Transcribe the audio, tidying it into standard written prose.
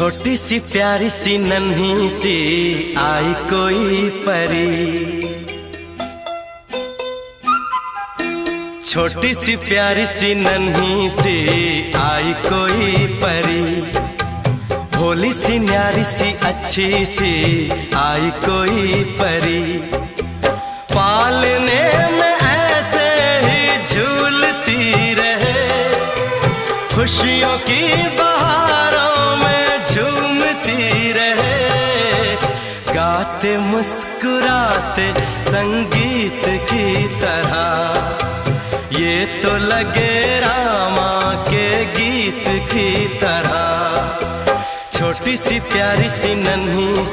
छोटी सी प्यारी सी नन्ही सी आई कोई परी, छोटी सी प्यारी सी नन्ही सी आई कोई परी, भोली सी न्यारी सी अच्छी सी आई कोई परी। पालने में ऐसे ही झूलती रहे, खुशियों की बहारों में झूमती रहे, गाते मुस्कुराते संगीत की तरह, ये तो लगे रामा के गीत की तरह। छोटी सी प्यारी सी नन्ही